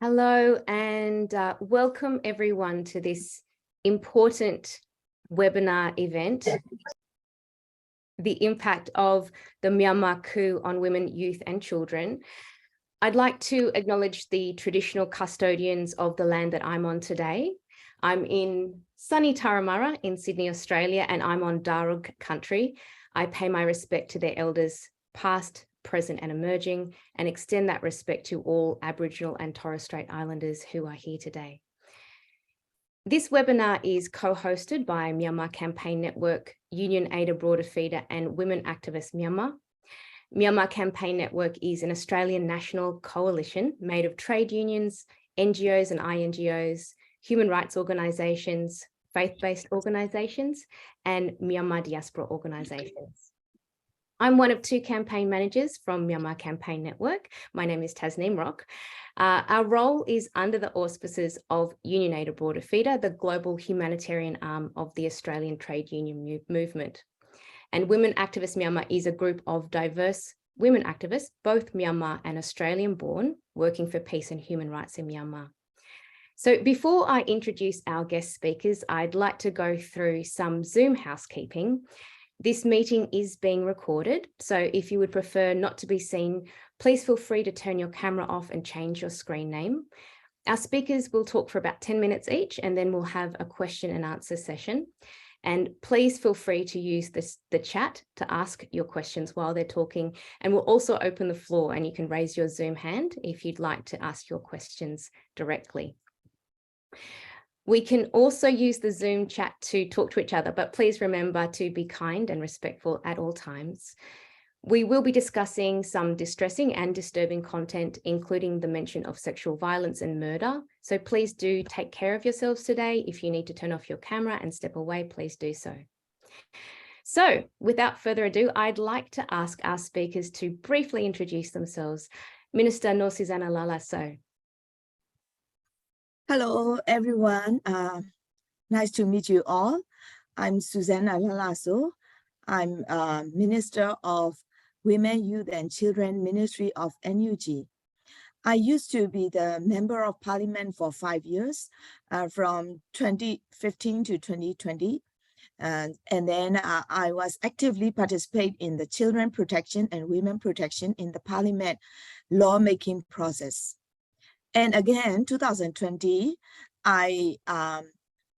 Hello and welcome everyone to this important webinar event, the impact of the Myanmar coup on women, youth and children. I'd like to acknowledge the traditional custodians of the land that I'm on today. I'm in sunny Turramurra in Sydney, Australia, and I'm on Darug country. I pay my respect to their elders past, present and emerging, and extend that respect to all Aboriginal and Torres Strait Islanders who are here today. This webinar is co-hosted by Myanmar Campaign Network, Union Aid Abroad-APHEDA and Women Activists Myanmar. Myanmar Campaign Network is an Australian national coalition made of trade unions, NGOs and INGOs, human rights organisations, faith-based organisations, and Myanmar diaspora organisations. I'm one of two campaign managers from Myanmar Campaign Network. My name is Tasneem Rock. Our role is under the auspices of Union Aid Abroad-APHEDA, the global humanitarian arm of the Australian trade union movement. And Women Activists Myanmar is a group of diverse women activists, both Myanmar and Australian born, working for peace and human rights in Myanmar. So before I introduce our guest speakers, I'd like to go through some Zoom housekeeping. This meeting is being recorded, so if you would prefer not to be seen, please feel free to turn your camera off and change your screen name. Our speakers will talk for about 10 minutes each, and then we'll have a question and answer session. And please feel free to use the chat to ask your questions while they're talking, and we'll also open the floor and you can raise your Zoom hand if you'd like to ask your questions directly. We can also use the Zoom chat to talk to each other, but please remember to be kind and respectful at all times. We will be discussing some distressing and disturbing content, including the mention of sexual violence and murder. So please do take care of yourselves today. If you need to turn off your camera and step away, please do so. So without further ado, I'd like to ask our speakers to briefly introduce themselves. Minister Naw Susanna Lalaso. Hello, everyone. Nice to meet you all. I'm Susanna Lalaso. I'm Minister of Women, Youth and Children Ministry of NUG. I used to be the Member of Parliament for 5 years, from 2015 to 2020. And then I was actively participate in the children protection and women protection in the Parliament lawmaking process. And again, 2020, I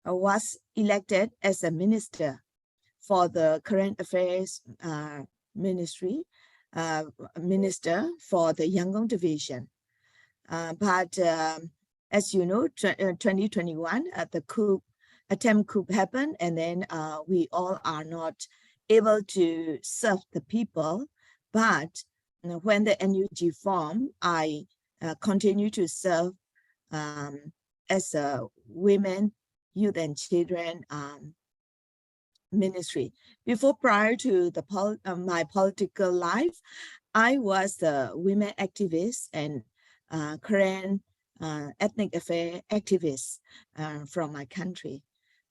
was elected as a minister for the Current Affairs Ministry, Minister for the Yangon Division. But as you know, 2021, the attempt coup happened, and then we all are not able to serve the people. But when the NUG formed, I continue to serve as a women, youth and children ministry. Prior to the my political life, I was a women activist and current ethnic affair activist from my country.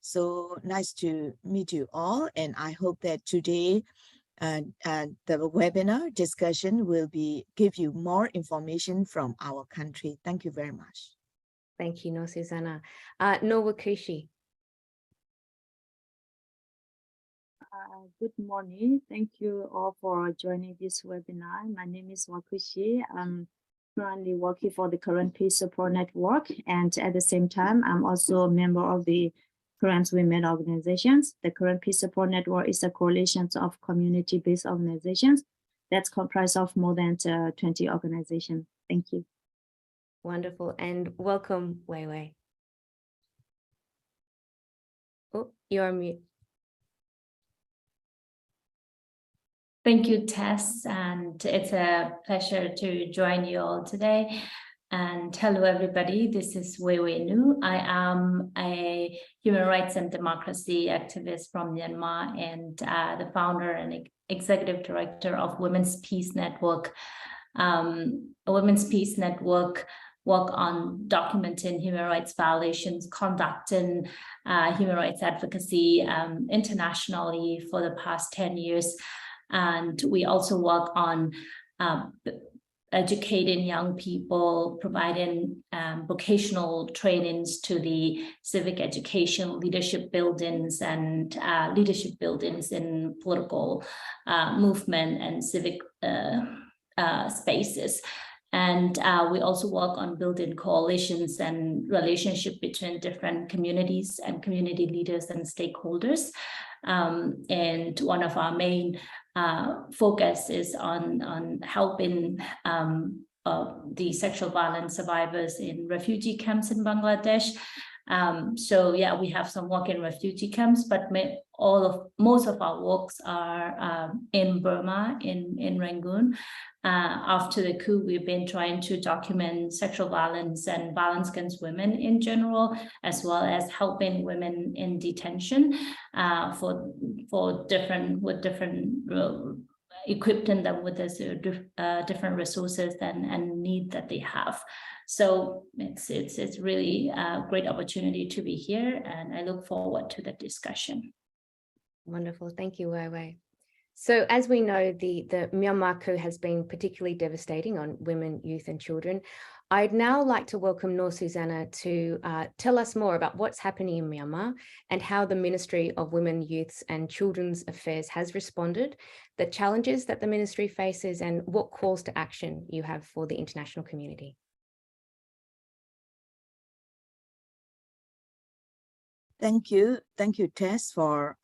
So nice to meet you all, and I hope that today the webinar discussion will give you more information from our country. Thank you very much. Thank you, Naw Susanna. Naw Wa Ku See. Good morning. Thank you all for joining this webinar. My name is Wa Ku See. I'm currently working for the Current Peace Support Network, and at the same time, I'm also a member of the Current Women Organizations. The Current Peace Support Network is a coalition of community-based organizations that's comprised of more than 20 organizations. Thank you. Wonderful, and welcome, Wai Wai. Oh, you're on mute. Thank you, Tess, and it's a pleasure to join you all today. And hello, everybody. This is Wai Wai Nu. I am a human rights and democracy activist from Myanmar and the founder and executive director of Women's Peace Network. A Women's Peace Network work on documenting human rights violations, conducting human rights advocacy internationally for the past 10 years. And we also work on educating young people, providing vocational trainings to the civic education, leadership buildings, and leadership buildings in political movement and civic spaces. And we also work on building coalitions and relationship between different communities and community leaders and stakeholders. And one of our main focus is on helping the sexual violence survivors in refugee camps in Bangladesh. So yeah, we have some work in refugee camps, but most of our works are in Burma, in Rangoon. After the coup, we've been trying to document sexual violence and violence against women in general, as well as helping women in detention equipping them with this different resources and need that they have. So it's really a great opportunity to be here, and I look forward to the discussion. Wonderful, thank you, Wai Wai. So as we know, the Myanmar coup has been particularly devastating on women, youth and children. I'd now like to welcome Susanna to tell us more about what's happening in Myanmar and how the Ministry of Women, Youths and Children's Affairs has responded, the challenges that the ministry faces, and what calls to action you have for the international community. Thank you, Tess, for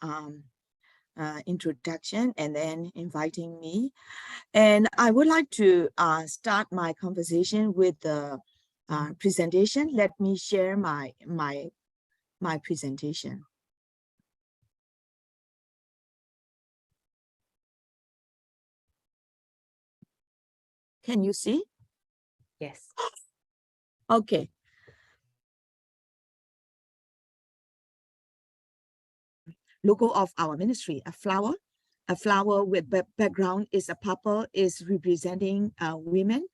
introduction and then inviting me. And I would like to start my conversation with the presentation. Let me share my presentation. Can you see? Yes. Okay. Logo of our ministry, a flower with background is a purple, is representing women,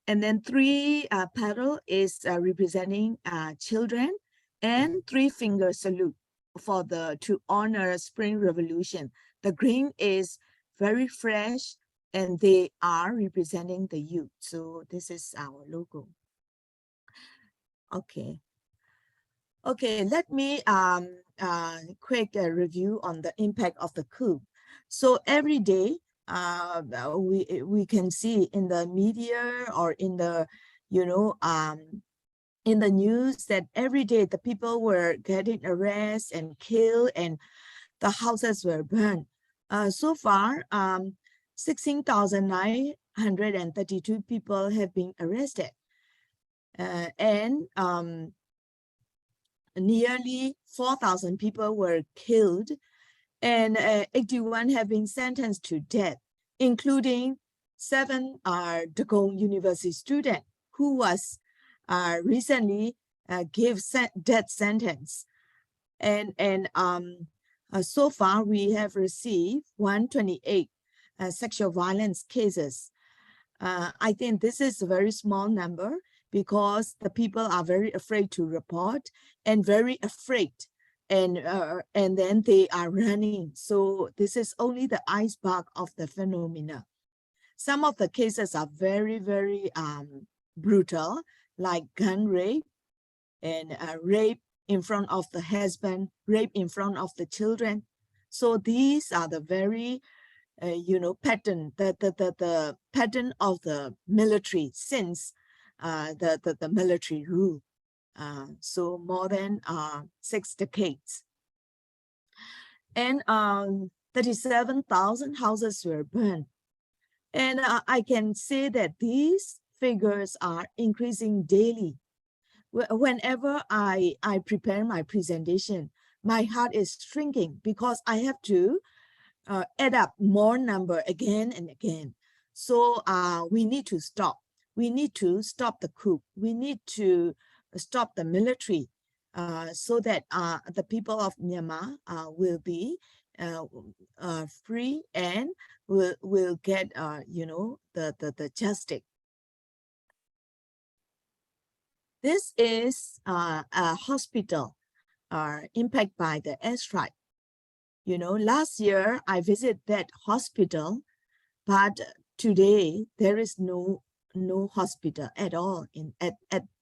and then 3 petal is representing children, and 3 finger salute to honor Spring Revolution. The green is very fresh, and they are representing the youth. So this is our logo. Okay, let me quick review on the impact of the coup. So every day, we can see in the media or in the, in the news that every day the people were getting arrested and killed and the houses were burned. So far, 16,932 people have been arrested. And nearly 4,000 people were killed, and 81 have been sentenced to death, including 7 Dagong University students who was recently gave death sentence. And so far we have received 128 sexual violence cases. I think this is a very small number, because the people are very afraid to report and very afraid, and then they are running. So this is only the iceberg of the phenomena. Some of the cases are very, very brutal, like gun rape and rape in front of the husband, rape in front of the children. So these are the very pattern, the pattern of the military since the military rule. So more than 6 decades. And 37,000 houses were burned. And I can say that these figures are increasing daily. Whenever I prepare my presentation, my heart is shrinking because I have to add up more number again and again. So we need to stop. We need to stop the coup. We need to stop the military so that the people of Myanmar will be free and will get, the justice. This is a hospital impacted by the airstrike. Last year I visited that hospital, but today there is no no hospital at all at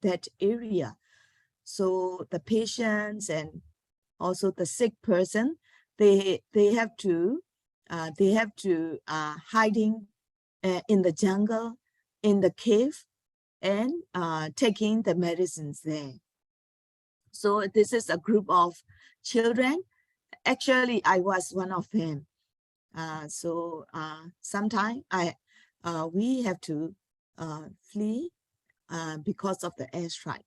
that area. So the patients and also the sick person, they have to hiding in the jungle, in the cave, and taking the medicines there. So this is a group of children. Actually, I was one of them. Sometimes we have to flee because of the airstrike.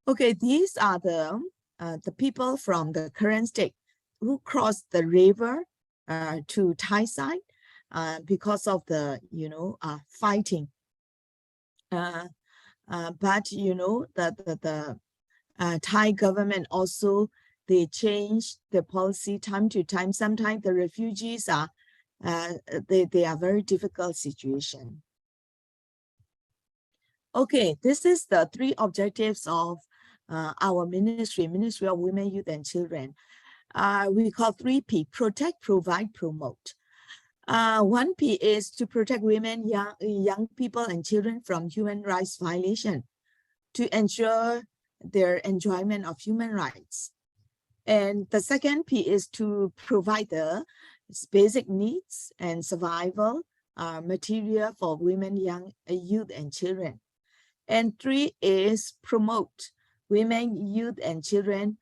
Okay, these are the people from the current state who crossed the river to Thai side because of the fighting. But the Thai government also, they change the policy time to time. Sometimes the refugees are they are very difficult situation. Okay, this is the 3 objectives of our Ministry of Women, Youth and Children. We call 3P: protect, provide, promote. 1P is to protect women, young people and children from human rights violation, to ensure their enjoyment of human rights. And the second P is to provide the basic needs and survival material for women, young youth and children. And 3 is promote women, youth and children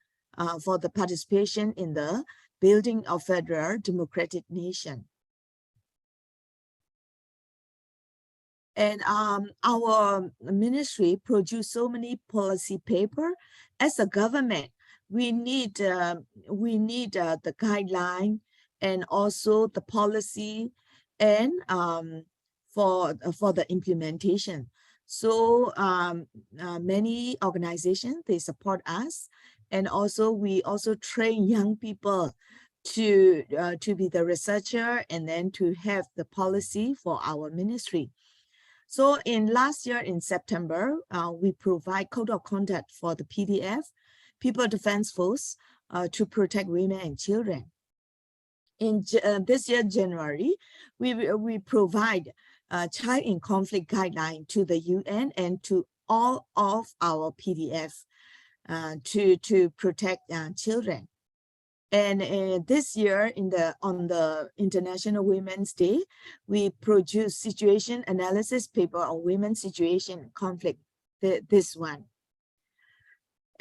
for the participation in the building of federal democratic nation. And our ministry produced so many policy paper. As a government, we need the guideline and also the policy and for the implementation. So many organizations, they support us, and also we also train young people to be the researcher and then to have the policy for our ministry. So in last year in September, we provide code of conduct for the PDF, People Defense Force, to protect women and children. In this year, January, we provide child in conflict guideline to the UN and to all of our PDF to protect children. And this year, on the International Women's Day, we produce situation analysis paper on women's situation conflict, this one.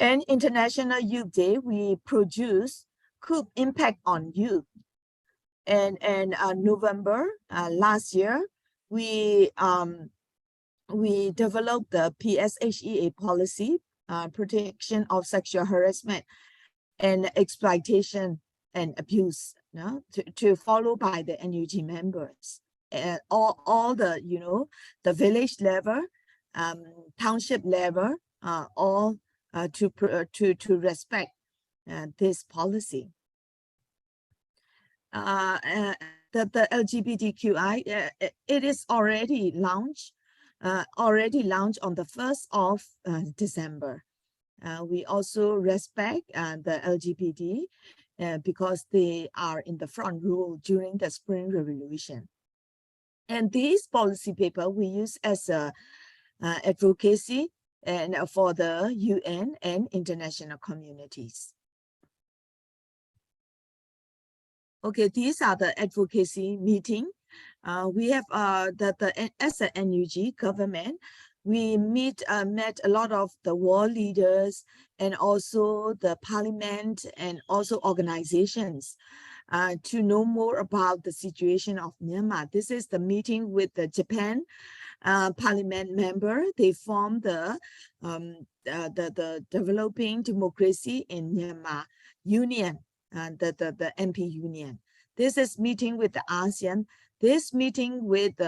And International Youth Day, we produce coup impact on youth. And November last year, we developed the PSHEA policy, protection of sexual harassment and exploitation and abuse, to follow by the NUG members. All the the village level, township level, all to respect this policy. The LGBTQI, it is already launched on the 1st of December. We also respect the LGBT because they are in the front row during the Spring Revolution. And these policy paper we use as a advocacy and for the UN and international communities. Okay, these are the advocacy meeting. We have as a NUG government, we met a lot of the world leaders and also the parliament and also organizations to know more about the situation of Myanmar. This is the meeting with the Japan parliament member. They formed the Developing Democracy in Myanmar Union, the MP Union. This is meeting with the ASEAN. This meeting with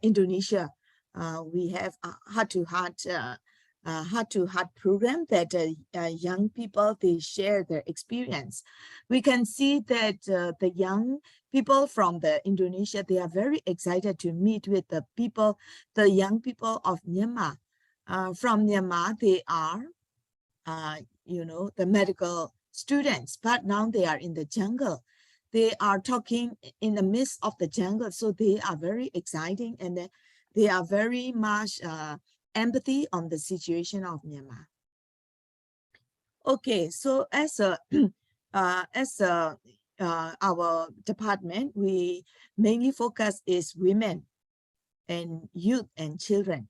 Indonesia. We have a heart-to-heart program that young people, they share their experience. We can see that the young people from the Indonesia, they are very excited to meet with the people, the young people of Myanmar. From Myanmar, they are, the medical students, but now they are in the jungle. They are talking in the midst of the jungle, so they are very exciting, and they are very much empathy on the situation of Myanmar. Okay, so as our department, we mainly focus is women and youth and children.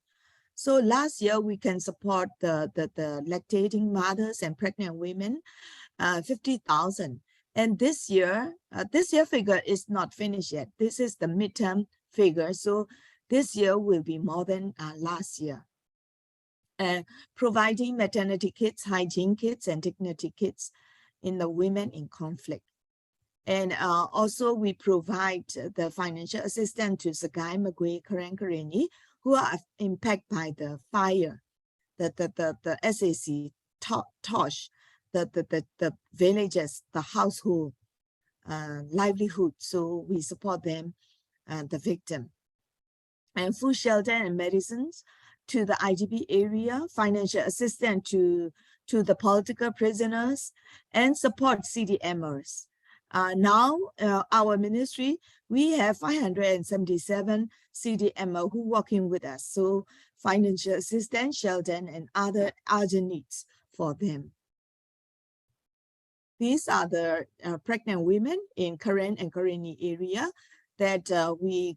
So last year we can support the lactating mothers and pregnant women, 50,000. And this year figure is not finished yet. This is the midterm figure. So this year will be more than last year. Providing maternity kits, hygiene kits, and dignity kits in the women in conflict. And also we provide the financial assistance to Sagai, Magui, Karen, Karenni, who are impacted by the fire, the SAC, Tosh, the villages, the household, livelihood. So we support them, the victim. And food, shelter, and medicines to the IDP area, financial assistance to the political prisoners, and support CDMers. Now, our ministry, we have 577 CDMers who working with us. So financial assistance, shelter, and other urgent needs for them. These are the pregnant women in Karen and Karenni area that we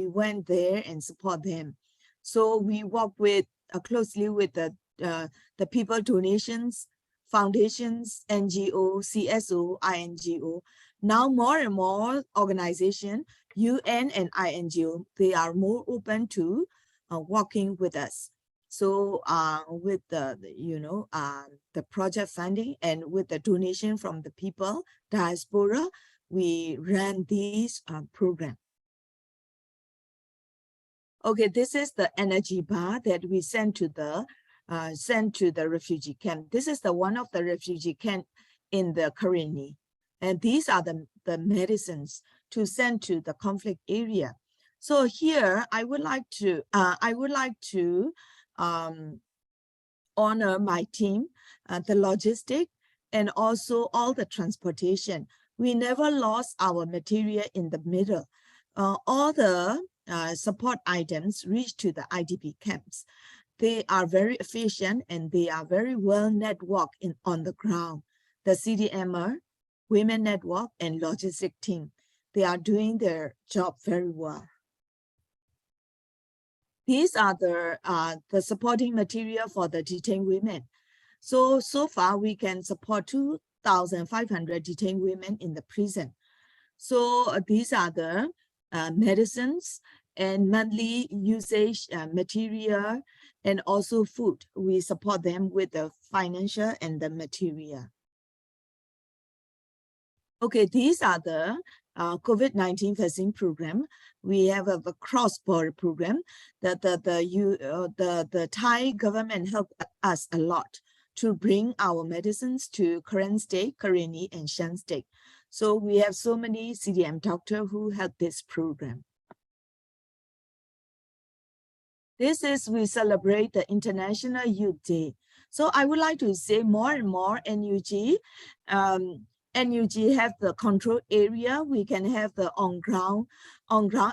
went there and support them. So we work with closely with the people donations, foundations, NGO, CSO, INGO. Now more and more organizations, UN and INGO, they are more open to working with us. So with the project funding and with the donation from the people, diaspora, we ran these program. Okay, this is the energy bar that we sent to the refugee camp. This is the one of the refugee camp in the Karenni, and these are the medicines to send to the conflict area. So here I would like to honor my team, the logistic, and also all the transportation. We never lost our material in the middle. All the support items reach to the IDP camps. They are very efficient and they are very well networked on the ground. The CDMer, Women Network, and logistic team, they are doing their job very well. These are the supporting material for the detained women. So far we can support 2,500 detained women in the prison. So these are the medicines and monthly usage material and also food. We support them with the financial and the material. Okay, these are the COVID-19 vaccine program. We have a cross-border program that the Thai government helped us a lot to bring our medicines to Karen State, Karenni, and Shan State. So we have so many CDM doctors who help this program. This is, we celebrate the International Youth Day. So I would like to say more and more NUG have the control area. We can have the on-ground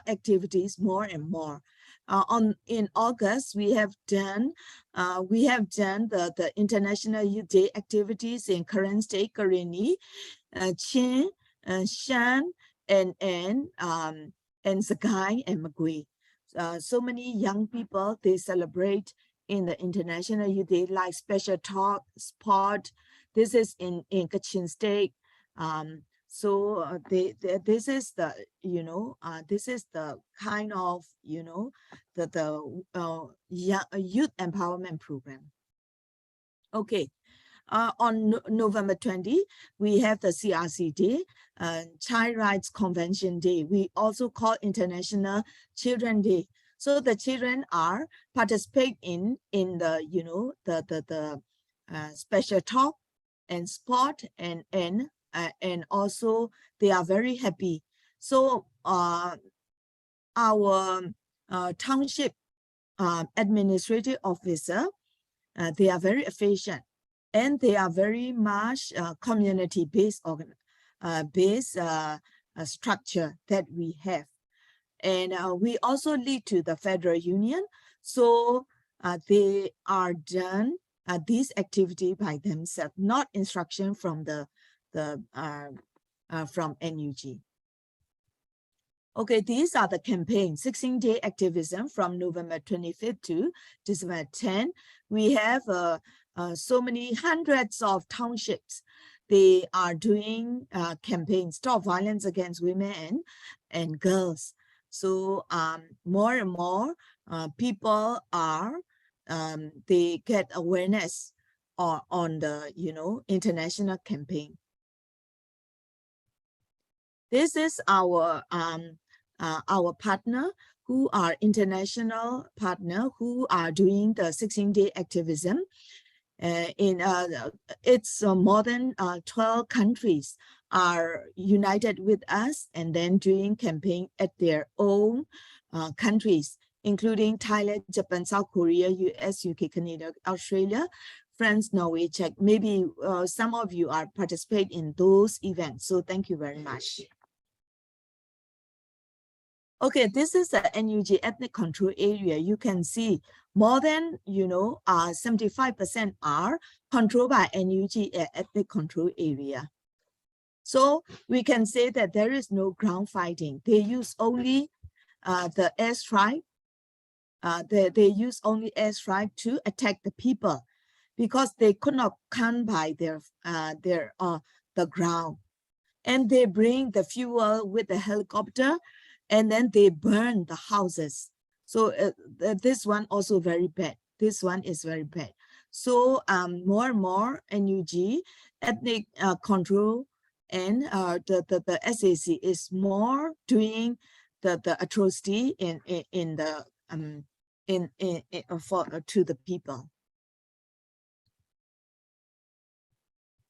activities more and more. In August, we have done the International Youth Day activities in Karen State, Karenni, Chin, Shan, and Sagai and Magui. So many young people, they celebrate in the International Youth Day, like special talk, sport. This is in Kachin State. This is the, this is the kind of, the youth empowerment program. Okay. On November 20, we have the CRC Day, Child Rights Convention Day. We also call International Children Day. So the children are participate in the the special talk and sport and also they are very happy. So our township administrative officer, they are very efficient. And they are very much community-based based structure that we have. And we also lead to the Federal Union. So they are done this activity by themselves, not instruction from from NUG. Okay, these are the campaigns, 16-day activism from November 25th to December 10. We have so many hundreds of townships. They are doing campaigns, stop violence against women and girls. So more and more people are, they get awareness on the, international campaign. This is our partner who are international partner who are doing the 16-day activism. It's more than 12 countries are united with us and then doing campaign at their own countries, including Thailand, Japan, South Korea, US, UK, Canada, Australia, France, Norway, Czech. Maybe some of you are participate in those events. So thank you very much. Okay, this is the NUG ethnic control area. You can see more than, 75% are controlled by NUG ethnic control area. So we can say that there is no ground fighting. They use only the airstrike. They use only airstrike to attack the people because they could not come by the ground. And they bring the fuel with the helicopter, and then they burn the houses. So this one also very bad. This one is very bad. So more and more NUG, ethnic control, and the SAC is more doing the atrocity to the people.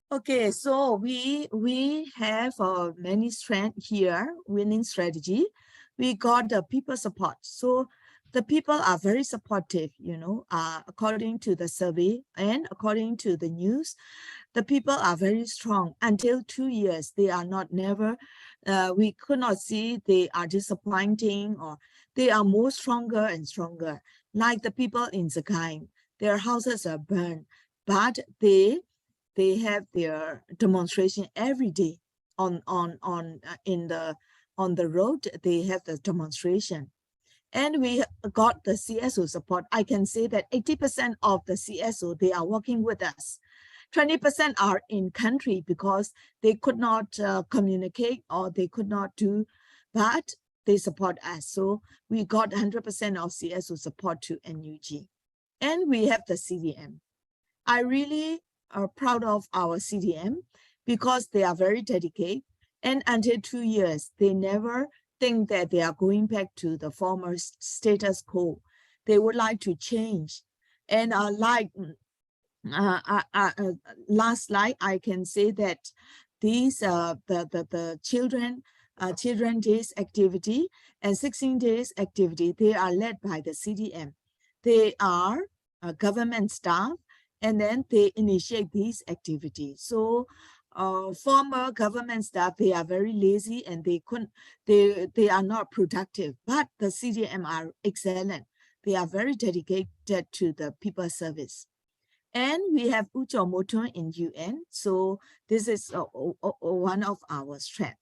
Okay, so we have many strengths here, winning strategy. We got the people support. So the people are very supportive, according to the survey and according to the news, the people are very strong. Until 2 years, they are not never, we could not see they are disappointing, or they are more stronger and stronger. Like the people in Zakai, their houses are burned, but they have their demonstration every day on the road. They have the demonstration, and we got the CSO support. I can say that 80% of the CSO, they are working with us. 20% are in country because they could not communicate or they could not do, but they support us. So we got 100% of CSO support to NUG, and we have the CDM. I really are proud of our CDM because they are very dedicated, and until 2 years they never think that they are going back to the former status quo. They would like to change. And last slide, I can say that these the children days activity and 16 days activity, they are led by the CDM. They are government staff, and then they initiate these activities. So former government staff, they are very lazy and they are not productive, but the CDM are excellent. They are very dedicated to the people service. And we have Ucho Moto in UN. So this is one of our strengths.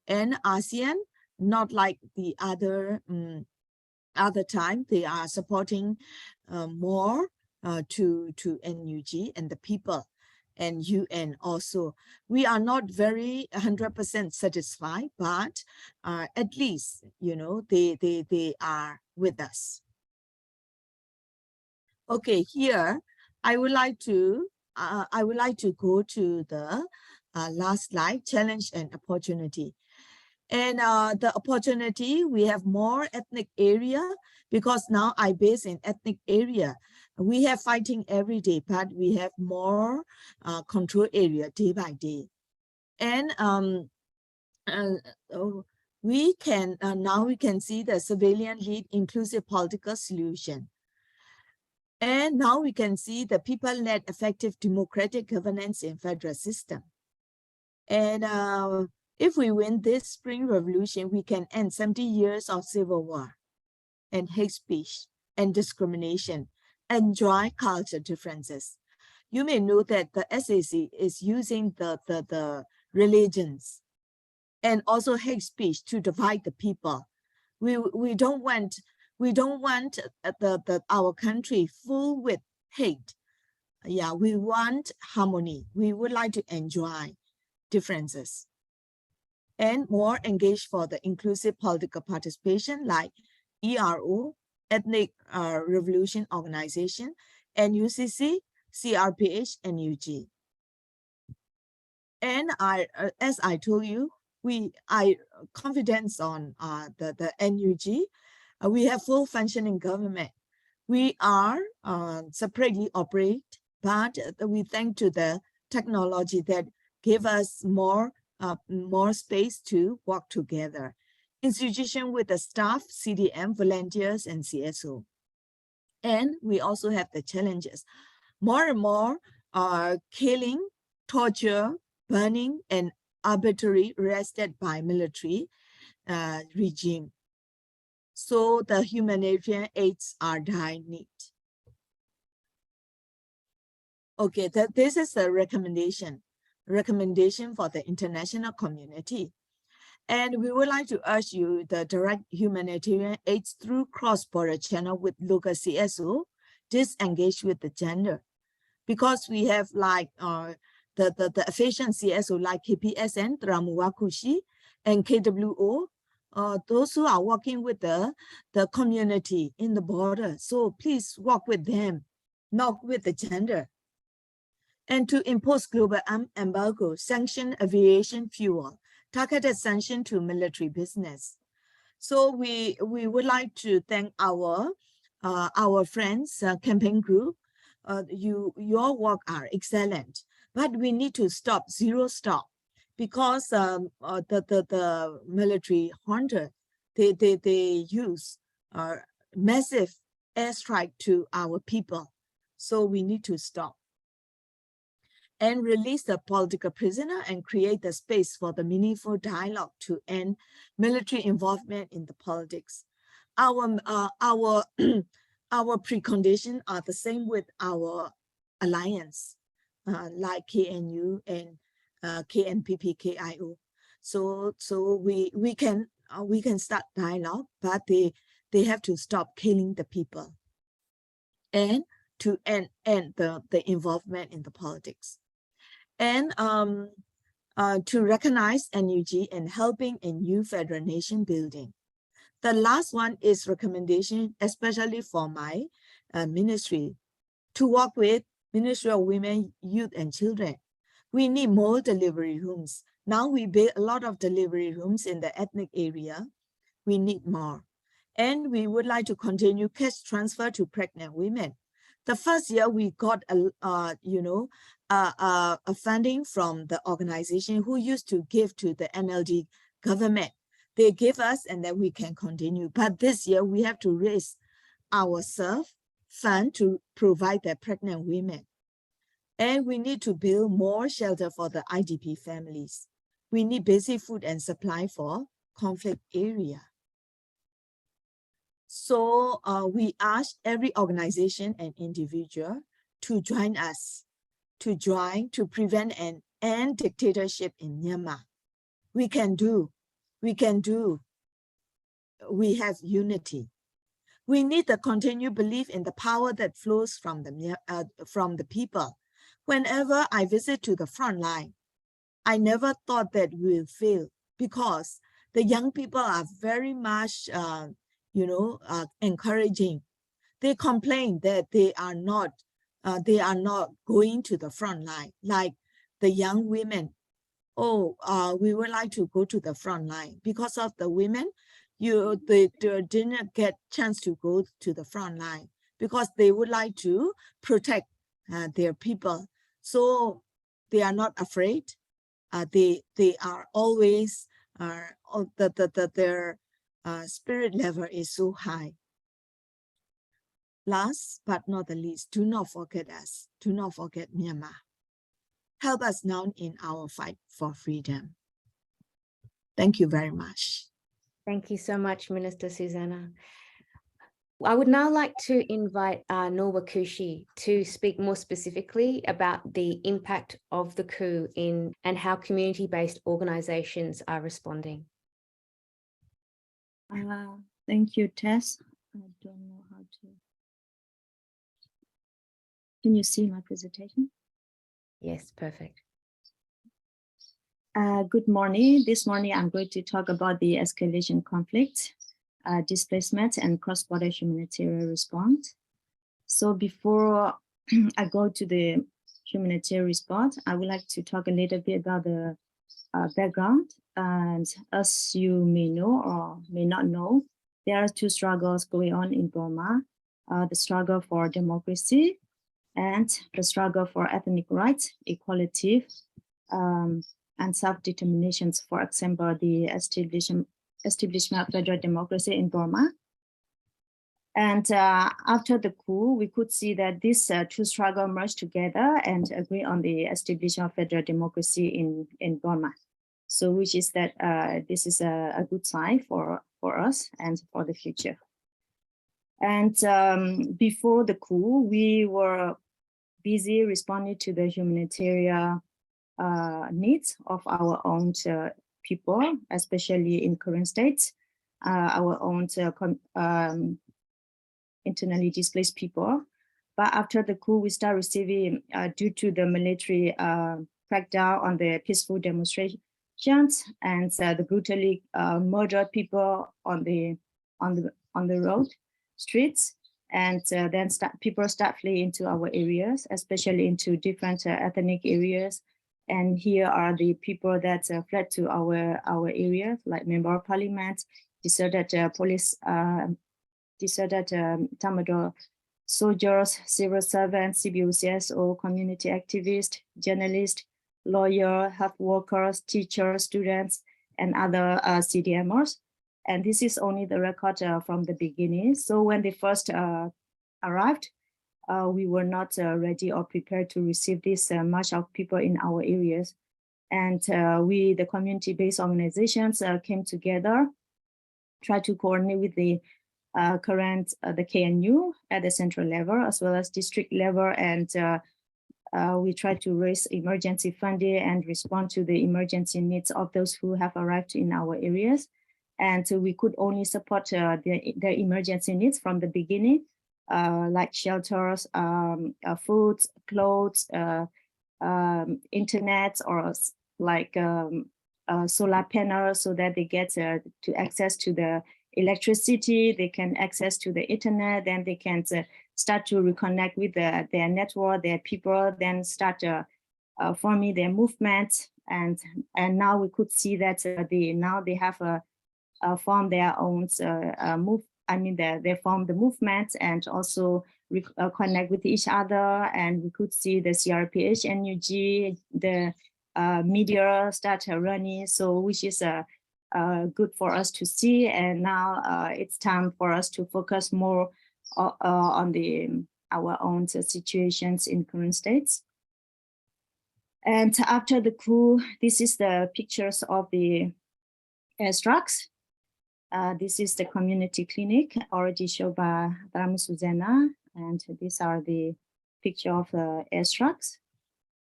And ASEAN, not like the other time, they are supporting more to NUG and the people, and UN also. We are not very 100% satisfied, but at least, they are with us. Okay, here I would like to go to the last slide, challenge and opportunity. And the opportunity, we have more ethnic area because now I base in ethnic area. We have fighting every day, but we have more control area day by day. And we can now we can see the civilian lead inclusive political solution. And now we can see the people-led effective democratic governance in federal system. And if we win this Spring Revolution, we can end 70 years of civil war and hate speech and discrimination and join culture differences. You may know that the SAC is using the religions and also hate speech to divide the people. We don't want our country full with hate. Yeah, we want harmony. We would like to enjoy differences and more engaged for the inclusive political participation like ERO, Ethnic Revolution Organization, NUCC, CRPH, and UG. And as I told you, I confidence on the NUG. We have full functioning government. We are separately operate, but we thank to the technology that give us more space to work together. Institution with the staff, CDM, volunteers, and CSO. And we also have the challenges. More and more killing, torture, burning, and arbitrary arrested by military regime. So the humanitarian aids are dire need. Okay, this is a recommendation for the international community. And we would like to urge you the direct humanitarian aids through cross-border channel with local CSO, disengage with the gender. Because we have like the efficient CSO like KPSN, Naw Wa Ku See, and KWO, those who are working with the community in the border. So please work with them, not with the gender. And to impose global embargo, sanction aviation fuel, targeted sanction to military business. So we would like to thank our friends campaign group. Your work are excellent, but we need to stop, zero stop, because the military hunter they use massive airstrike to our people. So we need to stop and release the political prisoner and create the space for the meaningful dialogue to end military involvement in the politics. Our preconditions are the same with our alliance, like KNU and KNPP, KIO. So we can start dialogue, but they have to stop killing the people and to end the involvement in the politics. And to recognize NUG and helping in new federal nation building. The last one is recommendation, especially for my ministry, to work with Ministry of Women, Youth and Children. We need more delivery rooms. Now we build a lot of delivery rooms in the ethnic area. We need more. And we would like to continue cash transfer to pregnant women. The first year we got a funding from the organization who used to give to the NLD government. They give us and then we can continue. But this year we have to raise our self-fund to provide the pregnant women. And we need to build more shelter for the IDP families. We need basic food and supply for conflict area. So we ask every organization and individual to join us, to prevent and end dictatorship in Myanmar. We can do. We have unity. We need the continued belief in the power that flows from the people. Whenever I visit to the front line, I never thought that we will fail because the young people are very much, encouraging. They complain that they are not going to the front line, like the young women. Oh, we would like to go to the front line because of the women. They didn't get chance to go to the front line because they would like to protect their people. So they are not afraid. They are always their spirit level is so high. Last but not the least, do not forget us. Do not forget Myanmar. help us now in our fight for freedom. Thank you very much. Thank you so much, Minister Susanna. I would now like to invite Naw Wa Ku See to speak more specifically about the impact of the coup and how community-based organizations are responding. Thank you, Tess. I don't know how to. Can you see my presentation? Yes, perfect. Good morning. This morning, I'm going to talk about the escalation conflict, displacement, and cross-border humanitarian response. So before I go to the humanitarian response, I would like to talk a little bit about the background. And as you may know or may not know, there are two struggles going on in Burma, the struggle for democracy and the struggle for ethnic rights, equality, and self-determination. For example, the establishment of federal democracy in Burma. And after the coup, we could see that these two struggles merged together and agree on the establishment of federal democracy in Burma. So which is that this is a good sign for us and for the future. And before the coup, we were busy responding to the humanitarian needs of our own people, especially in current states, our own internally displaced people. But after the coup, we start receiving, due to the military crackdown on the peaceful demonstrations and the brutally murdered people on the road, streets, and then people start fleeing into our areas, especially into different ethnic areas. And here are the people that fled to our area, like Member of Parliament, deserted police, deserted Tamador soldiers, civil servants, CBO, community activists, journalists, lawyers, health workers, teachers, students, and other CDMers. And this is only the record from the beginning. So when they first arrived, we were not ready or prepared to receive this much of people in our areas. And we, the community-based organizations, came together, tried to coordinate with the the KNU at the central level, as well as district level. And we tried to raise emergency funding and respond to the emergency needs of those who have arrived in our areas. And we could only support the emergency needs from the beginning, like shelters, foods, clothes, internet, or like solar panels, so that they get to access to the electricity, they can access to the internet, then they can start to reconnect with their network, their people, then start forming their movement. And now we could see that they have formed their own they formed the movement and also connect with each other. And we could see the CRPH, NUG, the media start running, so which is good for us to see. And now it's time for us to focus more on our own situations in current states. And after the coup, this is the pictures of the airstrikes. This is the community clinic already shown by Susanna, and these are the picture of the airstrikes.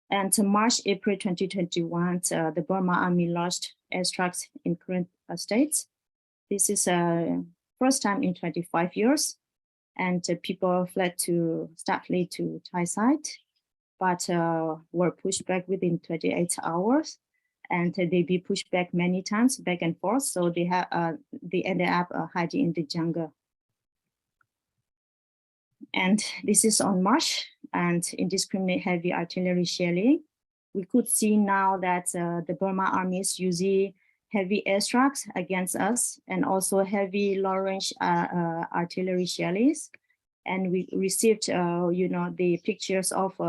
And to March, April 2021, the Burma Army launched airstrikes in current states. This is first time in 25 years, and people start flee to Thai side, but were pushed back within 28 hours. And they be pushed back many times, back and forth. So they ended up hiding in the jungle. And this is on March, and indiscriminate heavy artillery shelling. We could see now that the Burma Army is using heavy airstrikes against us, and also heavy long-range artillery shellings. And we received, the pictures of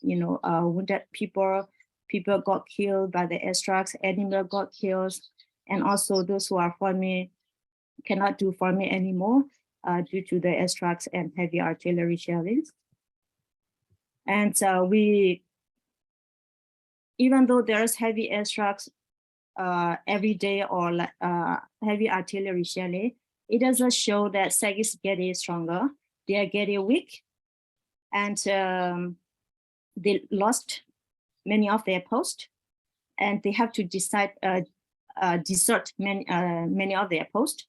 wounded people. People got killed by the airstrikes, animals got killed, and also those who are farming cannot do farming anymore due to the airstrikes and heavy artillery shellings. And we even though there's heavy airstrikes every day or heavy artillery shelling, it doesn't show that SAC is getting stronger. They are getting weak, and they lost many of their posts, and they have to desert many of their posts.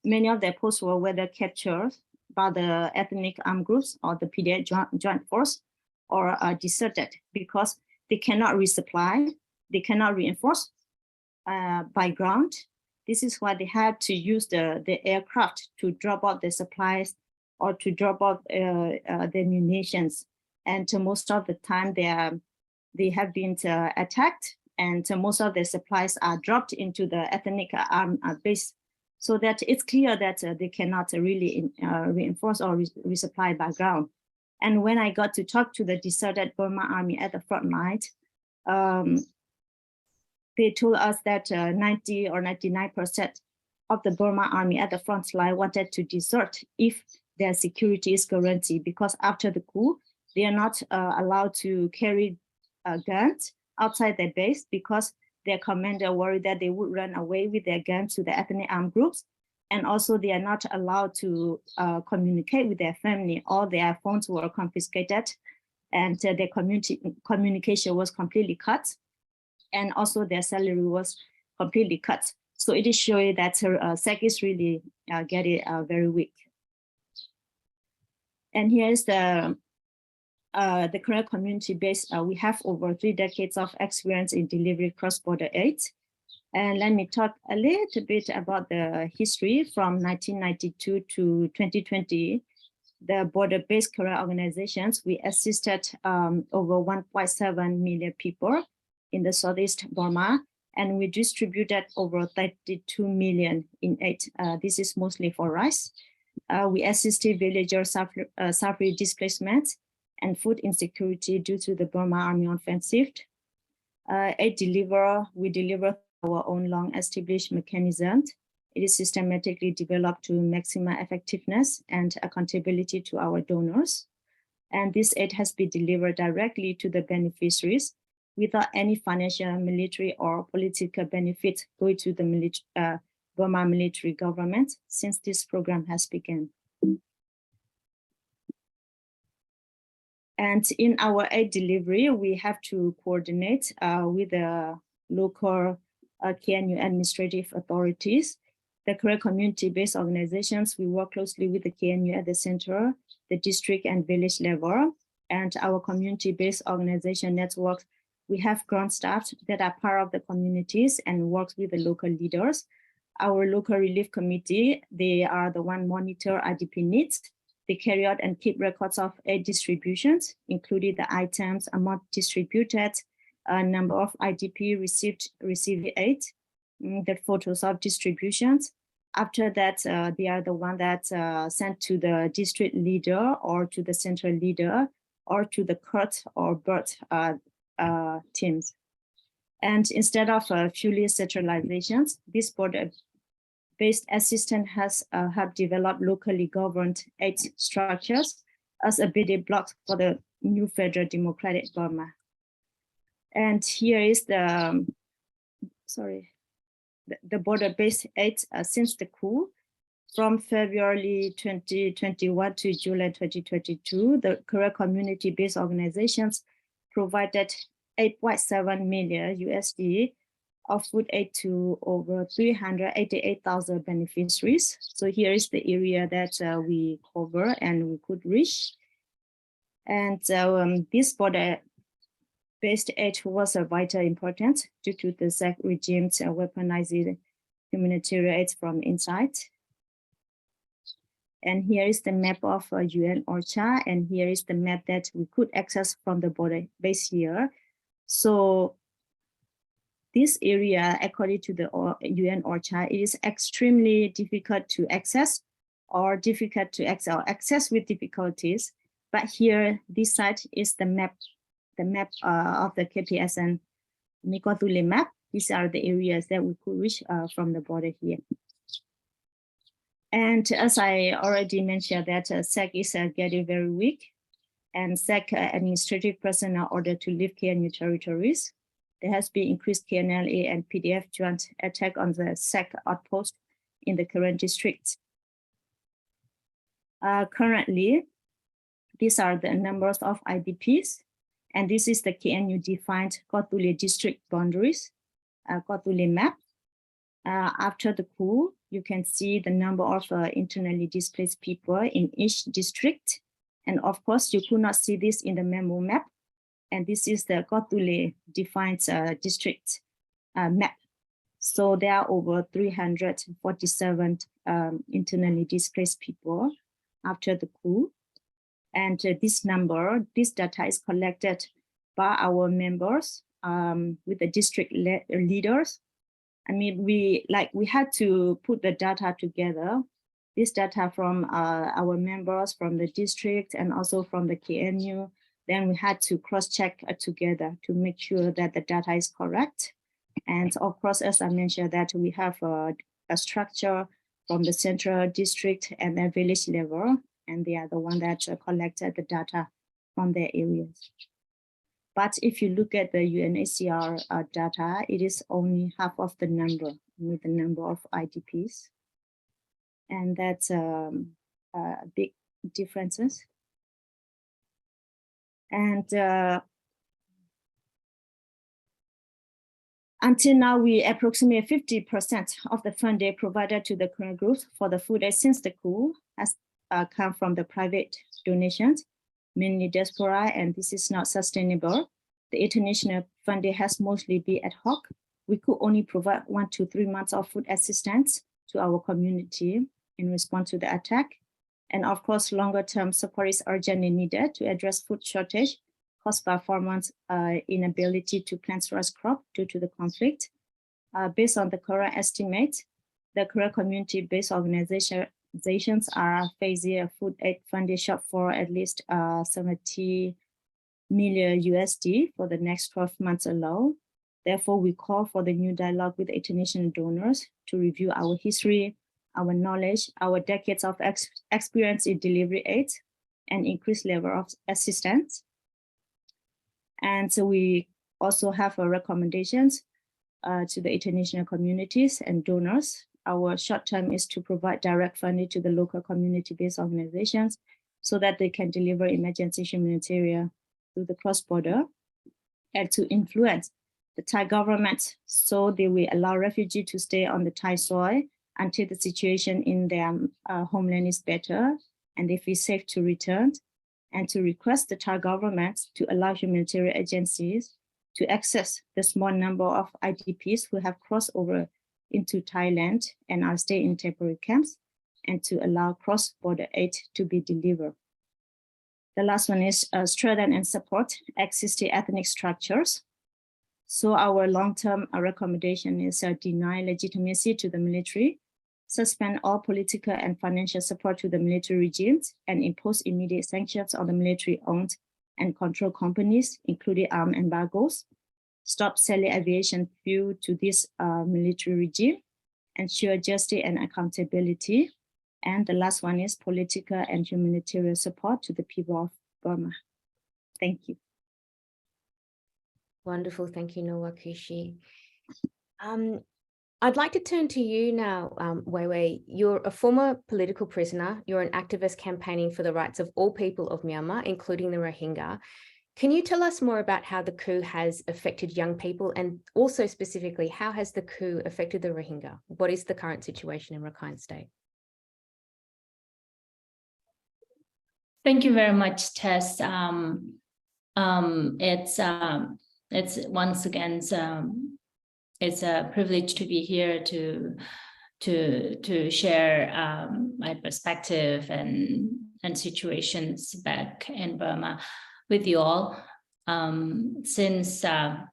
Many of their posts were whether captured by the ethnic armed groups or the PDF joint force, or deserted because they cannot resupply, they cannot reinforce by ground. This is why they had to use the aircraft to drop off the supplies or to drop off the munitions. And most of the time they have been attacked, and most of the supplies are dropped into the ethnic armed base, so that it's clear that they cannot really reinforce or resupply by ground. And when I got to talk to the deserted Burma army at the front line, they told us that 90 or 99% of the Burma army at the front line wanted to desert if their security is guaranteed, because after the coup, they are not allowed to carry guns outside their base because their commander worried that they would run away with their guns to the ethnic armed groups. And also they are not allowed to communicate with their family. All their phones were confiscated, and their communication was completely cut. And also their salary was completely cut. So it is showing that SAC is really getting very weak. And here's the current community base. We have over 3 decades of experience in delivering cross-border aid. And let me talk a little bit about the history from 1992 to 2020. The border-based career organizations, we assisted over 1.7 million people in the Southeast Burma, and we distributed over 32 million in aid. This is mostly for rice. We assisted villagers suffering displacement and food insecurity due to the Burma Army offensive. We deliver our own long-established mechanism. It is systematically developed to maximize effectiveness and accountability to our donors. And this aid has been delivered directly to the beneficiaries without any financial, military, or political benefit going to the Burma military government since this program has begun. And in our aid delivery, we have to coordinate with the local KNU administrative authorities, the career community-based organizations. We work closely with the KNU at the center, the district and village level, and our community-based organization networks. We have ground staff that are part of the communities and works with the local leaders. Our local relief committee, they are the one monitor IDP needs. They carry out and keep records of aid distributions, including the items, amount distributed, number of IDP received aid, the photos of distributions. After that, they are the one that sent to the district leader or to the central leader or to the CURT or BERT teams. And instead of fully centralizations, this border-based assistance has helped develop locally governed aid structures as a building block for the new federal democratic Burma. And here is the border-based aid since the coup. From February 2021 to July 2022, the career community-based organizations provided 8.7 million USD of food aid to over 388,000 beneficiaries. So here is the area that we cover and we could reach. And this border-based aid was of vital importance due to the SAC regime's weaponizing humanitarian aid from inside. And here is the map of UN OCHA, and here is the map that we could access from the border base here. So this area, according to the UN OCHA, it is extremely difficult to access or access with difficulties. But here, this site is the map of the KPSN Mikotule map. These are the areas that we could reach from the border here. And as I already mentioned that SAC is getting very weak. and SEC administrative personnel ordered to leave KNU territories. There has been increased KNLA and PDF joint attack on the SEC outpost in the current district. Currently, these are the numbers of IDPs, and this is the KNU defined Kotule district boundaries, Kotule map. After the coup, you can see the number of internally displaced people in each district. And of course, you could not see this in the memo map. And this is the Kotule defined district map. So there are over 347 internally displaced people after the coup. And this data is collected by our members with the district leaders. I mean, we had to put the data together. This data from our members from the district and also from the KNU. Then we had to cross-check together to make sure that the data is correct. And of course, as I mentioned, that we have a structure from the central district and the village level, and they are the one that collected the data from their areas. But if you look at the UNHCR data, it is only half of the number, with the number of IDPs. And that's big differences. And until now, we approximate 50% of the funding provided to the current groups for the food aid since the coup has come from the private donations, mainly diaspora, and this is not sustainable. The international funding has mostly been ad hoc. We could only provide 1 to 3 months of food assistance to our community in response to the attack. And of course, longer term support is urgently needed to address food shortage caused by farmers' inability to plant rice crop due to the conflict. Based on the current estimate, the current community-based organizations are facing a food aid funding shortfall at least 70 million USD for the next 12 months alone. Therefore, we call for the new dialogue with international donors to review our history, our knowledge, our decades of experience in delivery aid, and increased level of assistance. And so we also have recommendations to the international communities and donors. Our short term is to provide direct funding to the local community-based organizations so that they can deliver emergency humanitarian through the cross-border, and to influence the Thai government so they will allow refugees to stay on the Thai soil until the situation in their homeland is better and they feel safe to return, and to request the Thai government to allow humanitarian agencies to access the small number of IDPs who have crossed over into Thailand and are staying in temporary camps, and to allow cross-border aid to be delivered. The last one is strengthen and support existing ethnic structures. So our long-term recommendation is deny legitimacy to the military, suspend all political and financial support to the military regimes, and impose immediate sanctions on the military-owned and controlled companies, including armed embargoes, stop selling aviation fuel to this military regime, ensure justice and accountability. And the last one is political and humanitarian support to the people of Burma. Thank you. Wonderful. Thank you, Naw Wa Ku See. I'd like to turn to you now, Wai Wai. You're a former political prisoner. You're an activist campaigning for the rights of all people of Myanmar, including the Rohingya. Can you tell us more about how the coup has affected young people, and also specifically, how has the coup affected the Rohingya? What is the current situation in Rakhine State? Thank you very much, Tess. It's once again, it's a privilege to be here to share my perspective and situations back in Burma with you all. Since the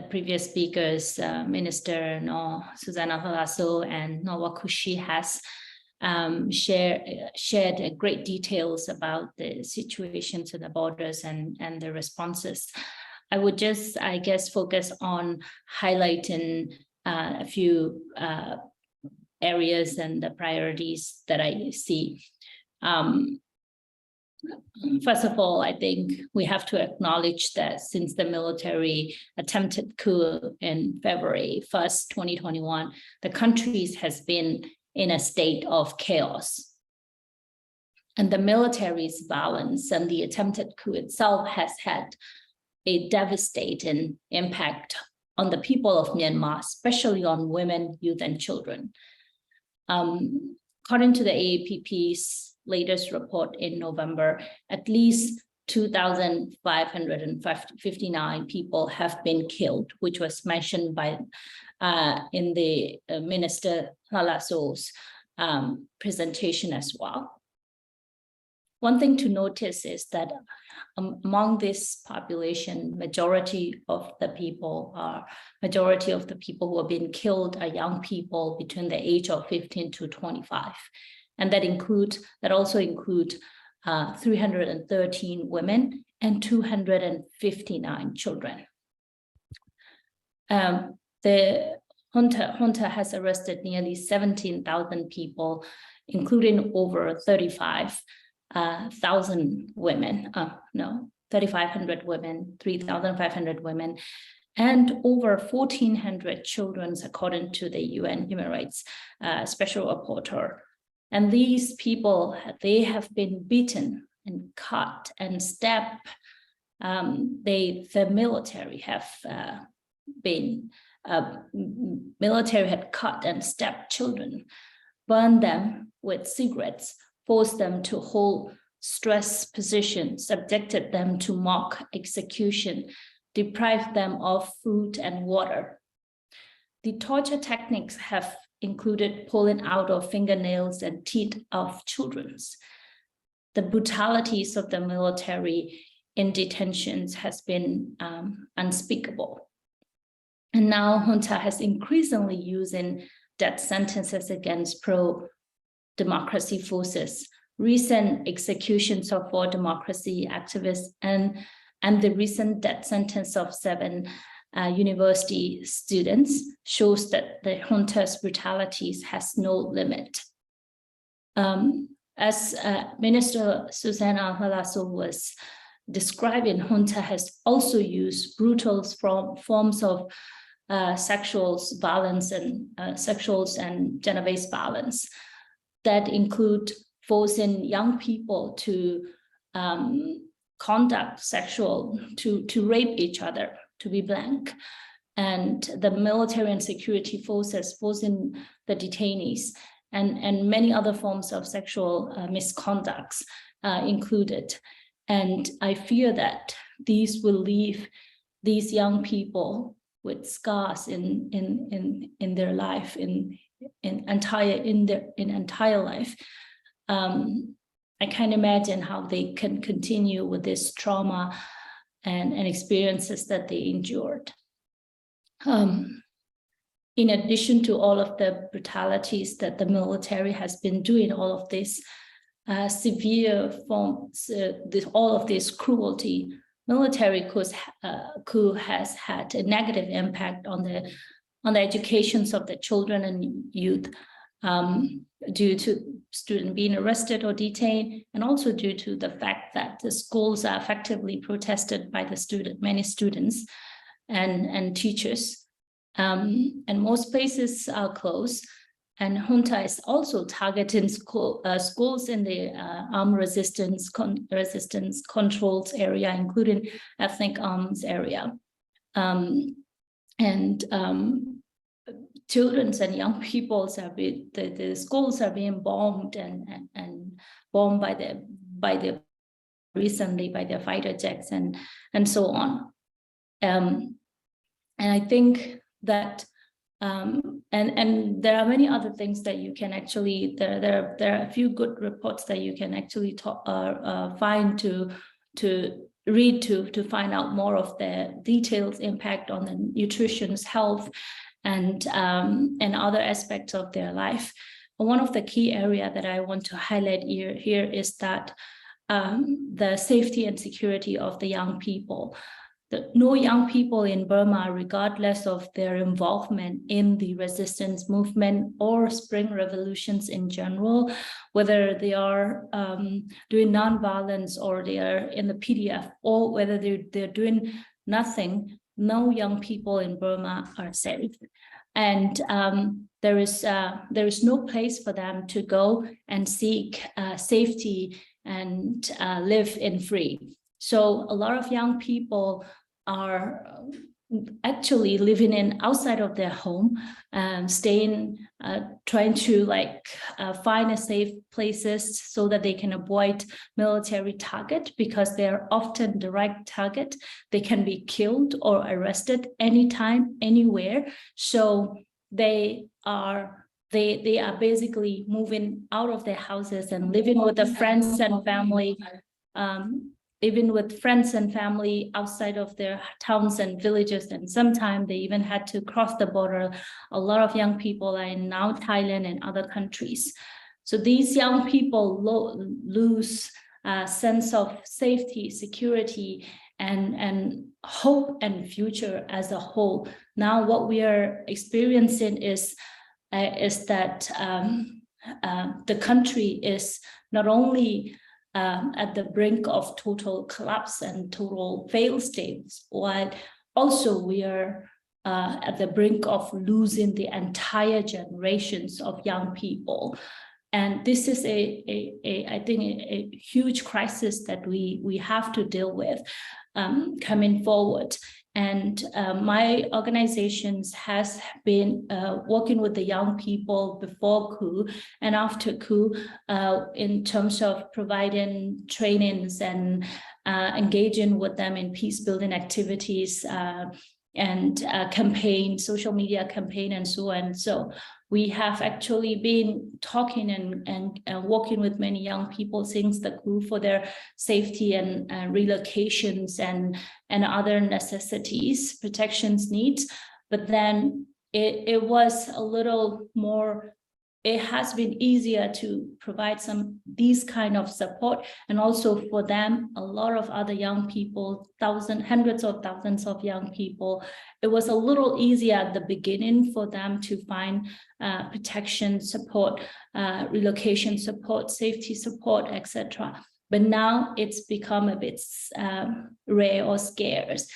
previous speakers, Minister Susanna and Naw Wa Ku See has shared great details about the situations at the borders and the responses. I would just, I guess, focus on highlighting a few areas and the priorities that I see. First of all, I think we have to acknowledge that since the military attempted coup in February 1st, 2021, the country has been in a state of chaos. And the military's violence and the attempted coup itself has had a devastating impact on the people of Myanmar, especially on women, youth, and children. According to the AAPP's latest report in November, at least 2,559 people have been killed, which was mentioned by in the Minister Lalaso's presentation as well. One thing to notice is that among this population, majority of the people who have been killed are young people between the age of 15 to 25. And that also include 313 women and 259 children. The junta has arrested nearly 17,000 people, including over 35,000 women. 3,500 women, 3,500 women, and over 1,400 children, according to the UN Human Rights Special Rapporteur. And these people, they have been beaten and cut and stabbed. The military had cut and stabbed children, burned them with cigarettes, forced them to hold stress positions, subjected them to mock execution, deprived them of food and water. The torture techniques have included pulling out of fingernails and teeth of children. The brutalities of the military in detentions has been unspeakable. And now junta has increasingly using death sentences against pro-democracy forces. Recent executions of 4 democracy activists and the recent death sentence of 7 university students shows that the junta's brutalities has no limit. As Minister Susanna was describing, junta has also used brutal forms of sexual violence and gender-based violence that include forcing young people to to rape each other, to be blank, and the military and security forces forcing the detainees, and many other forms of sexual misconducts included. And I fear that these will leave these young people with scars in their life, in entire life. I can't imagine how they can continue with this trauma and experiences that they endured. In addition to all of the brutalities that the military has been doing, all of this severe forms, all of this cruelty, military coup has had a negative impact on the educations of the children and youth, due to students being arrested or detained, and also due to the fact that the schools are effectively protested by many students and teachers, and most places are closed. And junta is also targeting schools in the armed resistance controlled area, including ethnic arms area, children and young people the schools are being bombed and bombed recently by the fighter jets and so on. And I think that and there are many other things that you can actually there are a few good reports that you can actually find to read to find out more of the details impact on the nutrition's health and other aspects of their life. One of the key areas that I want to highlight here is that the safety and security of the young people. No young people in Burma, regardless of their involvement in the resistance movement or spring revolutions in general, whether they are doing nonviolence or they are in the PDF, or whether they're doing nothing, no young people in Burma are safe. And there is no place for them to go and seek safety and live in free. So a lot of young people are actually living in outside of their home, staying, trying to find a safe places so that they can avoid military target, because they're often direct target. They can be killed or arrested anytime, anywhere. So they are basically moving out of their houses and living with their friends and family, even with friends and family outside of their towns and villages. And sometimes they even had to cross the border. A lot of young people are in now Thailand and other countries. So these young people lose a sense of safety, security, and hope and future as a whole. Now what we are experiencing is that the country is not only at the brink of total collapse and total failed states, while also we are at the brink of losing the entire generations of young people. And this is I think a huge crisis that we have to deal with coming forward. And my organizations has been working with the young people before coup and after coup in terms of providing trainings and engaging with them in peace building activities and campaign, social media campaign, and so on. So we have actually been talking and working with many young people since the coup for their safety and relocations and other necessities, protections needs. But then it was a little more, it has been easier to provide these kind of support. And also for them, a lot of other young people, hundreds of thousands of young people, it was a little easier at the beginning for them to find protection support, relocation support, safety support, etc. But now it's become a bit rare or scarce.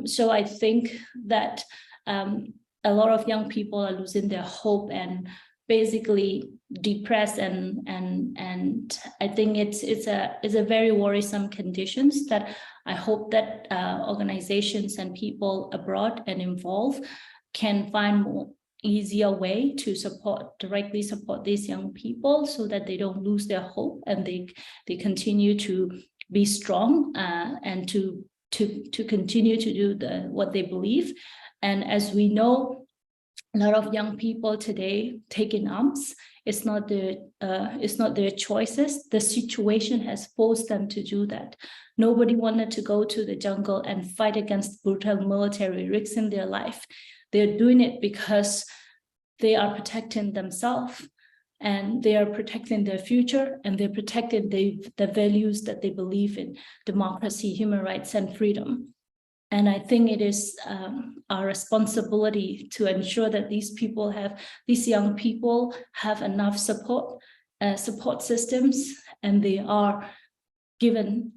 So I think that a lot of young people are losing their hope and basically depressed, and I think it's a very worrisome conditions that I hope that organizations and people abroad and involved can find more easier way to directly support these young people so that they don't lose their hope and they continue to be strong and to continue to do what they believe. And as we know, a lot of young people today taking arms. It's not their choices. The situation has forced them to do that. Nobody wanted to go to the jungle and fight against brutal military, risking their life. They're doing it because they are protecting themselves, and they are protecting their future, and they're protecting the values that they believe in: democracy, human rights, and freedom. And I think it is our responsibility to ensure that these young people have enough support systems, and they are given,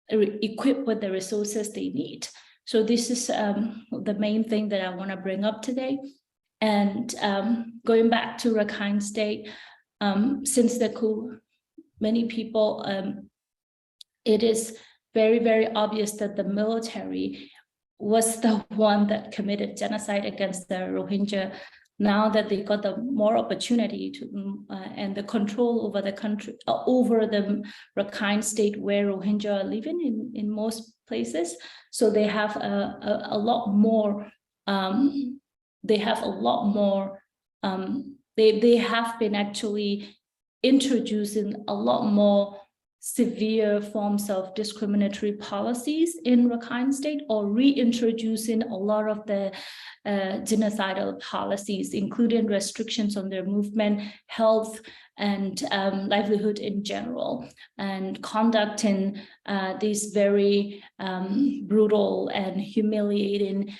equipped with the resources they need. So this is the main thing that I want to bring up today. And going back to Rakhine State, since the coup, many people, it is very, very obvious that the military was the one that committed genocide against the Rohingya. Now that they got the more opportunity to and the control over the country, over the Rakhine State where Rohingya are living in most places, so they have a lot more. They have a lot more. They have been actually introducing a lot more severe forms of discriminatory policies in Rakhine State, or reintroducing a lot of the genocidal policies, including restrictions on their movement, health, and livelihood in general, and conducting these very brutal and humiliating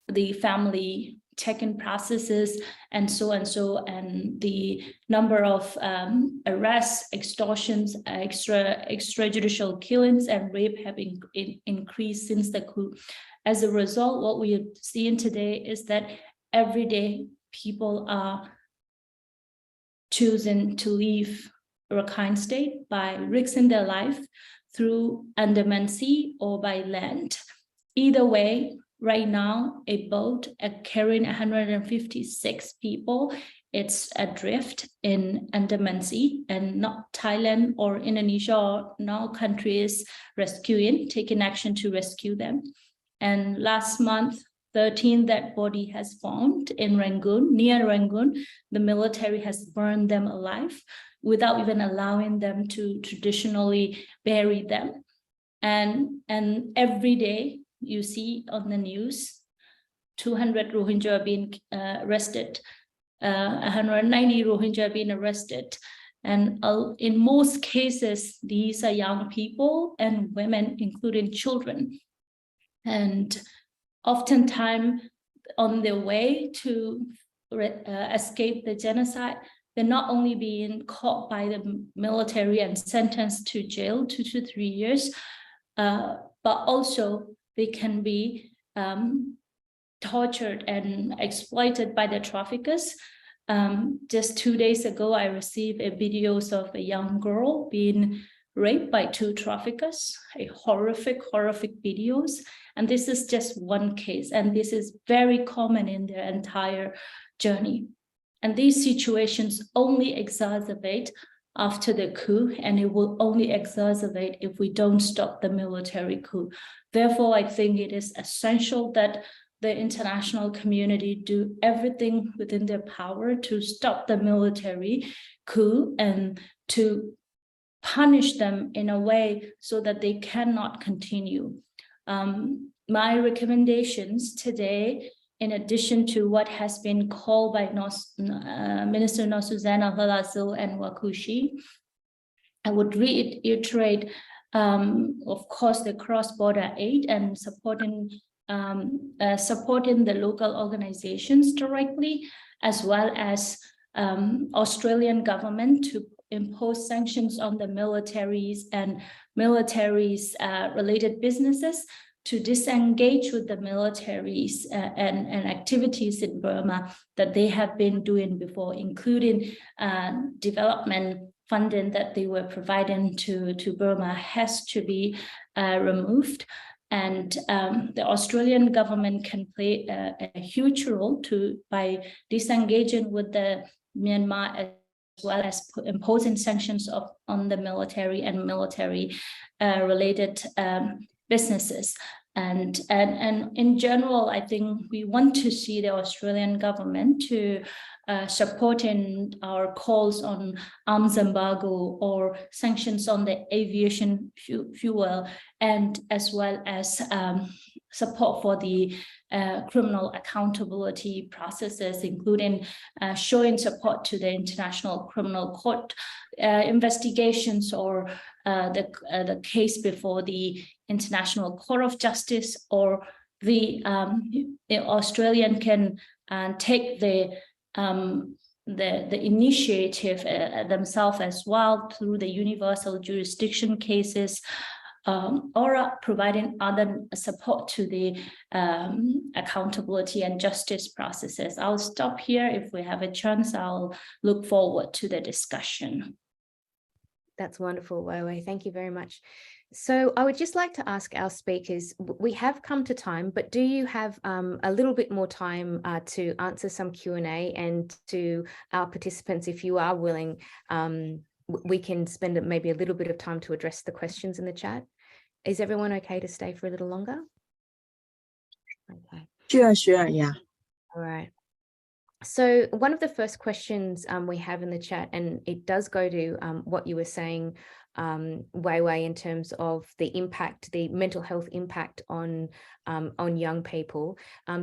the family check-in processes, and so and the number of arrests, extortions, extrajudicial killings, and rape have increased since the coup. As a result, what we are seeing today is that every day people are choosing to leave Rakhine State by risking their life through Andaman Sea or by land. Either way, right now, a boat carrying 156 people, it's adrift in Andaman Sea, and not Thailand or Indonesia or no country is taking action to rescue them. And last month, 13 dead body has found in Rangoon, near Rangoon. The military has burned them alive without even allowing them to traditionally bury them. And every day you see on the news, 200 Rohingya being arrested, 190 Rohingya being arrested. And in most cases, these are young people and women, including children. And oftentimes on their way to escape the genocide, they're not only being caught by the military and sentenced to jail 2 to 3 years, but also they can be tortured and exploited by the traffickers. Just 2 days ago, I received videos of a young girl being raped by 2 traffickers, a horrific videos. And this is just one case, and this is very common in their entire journey. And these situations only exacerbate after the coup, and it will only exacerbate if we don't stop the military coup. Therefore, I think it is essential that the international community do everything within their power to stop the military coup and to punish them in a way so that they cannot continue. My recommendations today, in addition to what has been called by Minister Susanna and Wa Ku See, I would reiterate, of course, the cross-border aid and supporting the local organizations directly, as well as Australian government to impose sanctions on the militaries and related businesses to disengage with the militaries and activities in Burma that they have been doing before, including development funding that they were providing to Burma has to be removed. And the Australian government can play a huge role by disengaging with the Myanmar, as well as imposing sanctions on the military and military related businesses. And in general, I think we want to see the Australian government to supporting our calls on arms embargo or sanctions on the aviation fuel, and as well as support for the criminal accountability processes, including showing support to the International Criminal Court investigations or the case before the International Court of Justice, or the Australian can take the initiative themselves as well through the universal jurisdiction cases, or providing other support to the accountability and justice processes. I'll stop here. If we have a chance, I'll look forward to the discussion. That's wonderful, Wai Wai. Thank you very much. So I would just like to ask our speakers, we have come to time, but do you have a little bit more time to answer some Q&A, and to our participants, if you are willing, we can spend maybe a little bit of time to address the questions in the chat. Is everyone okay to stay for a little longer? Okay. Sure, yeah. All right. So one of the first questions we have in the chat, and it does go to what you were saying, Wai Wai, in terms of the impact, the mental health impact on young people.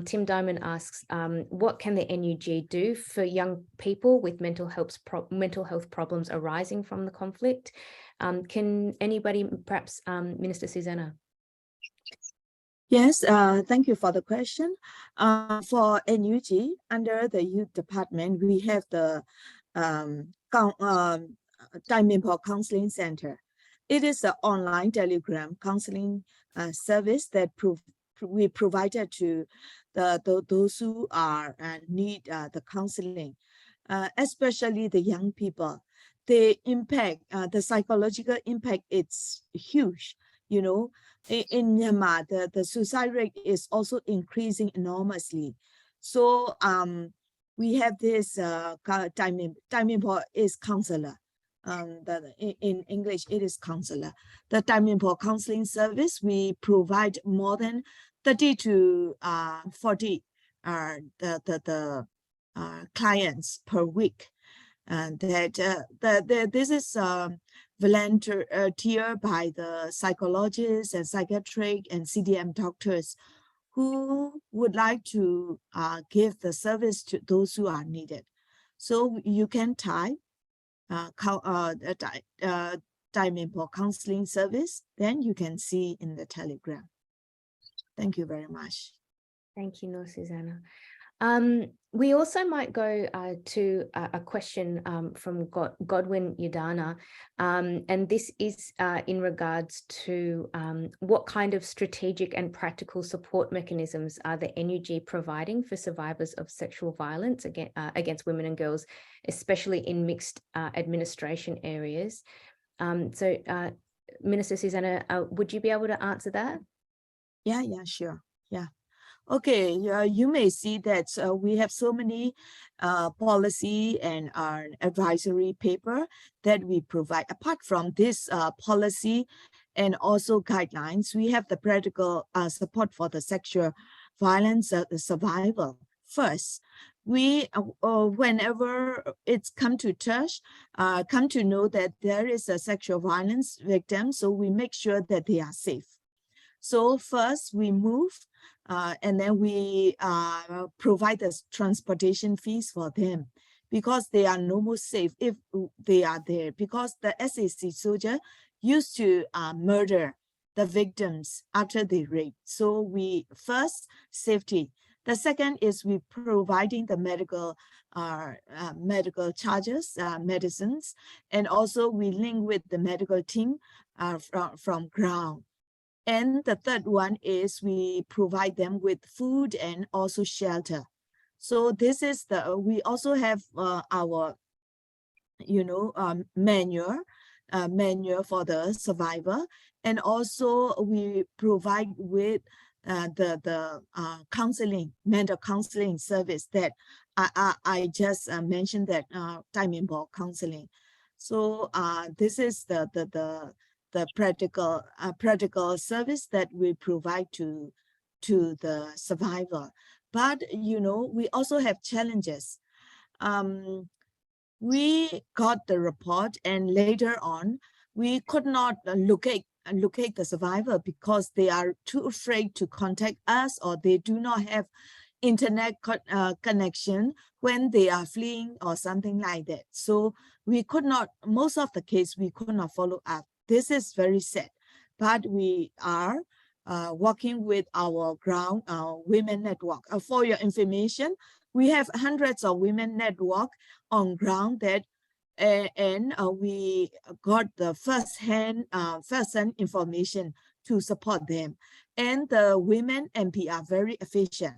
Tim Diamond asks, what can the NUG do for young people with mental health problems arising from the conflict? Can anybody, perhaps Minister Susanna? Yes, thank you for the question. For NUG, under the youth department, we have the Time Import Counseling Center. It is an online telegram counseling service that we provided to those who are need the counseling, especially the young people. The impact, the psychological impact, it's huge. You know, in Myanmar, the suicide rate is also increasing enormously. So we have this time import is counselor. In English, it is counselor. The Time Import Counseling Service, we provide more than 30 to 40 clients per week. And this is volunteer by the psychologists and psychiatric and CDM doctors who would like to give the service to those who are needed. So you can type Time Import Counseling Service, then you can see in the Telegram. Thank you very much. Thank you, Naw Susanna. We also might go to a question from Godwin Yudana, and this is in regards to what kind of strategic and practical support mechanisms are the NUG providing for survivors of sexual violence against women and girls, especially in mixed administration areas. So Minister Susanna, would you be able to answer that? Yeah, sure. Yeah. Okay, you may see that we have so many policy and advisory paper that we provide. Apart from this policy and also guidelines, we have the practical support for the sexual violence survival. First, we, whenever it's come to touch, come to know that there is a sexual violence victim, so we make sure that they are safe. So first we move and then we provide the transportation fees for them because they are no more safe if they are there, because the SAC soldier used to murder the victims after they rape. So we first safety. The second is we providing the medical charges, medicines, and also we link with the medical team from ground. And the third one is we provide them with food and also shelter. So this is we also have our, manual for the survivor. And also we provide with the counseling, mental counseling service that I just mentioned, that Time Import counseling. So this is the practical service that we provide to the survivor. But we also have challenges. We got the report, and later on we could not locate the survivor because they are too afraid to contact us, or they do not have internet connection when they are fleeing or something like that. So we could not, most of the case, we could not follow up. This is very sad, but we are working with our ground women network. For your information, we have hundreds of women network on ground that, and we got the first-hand information to support them. And the women MP are very efficient.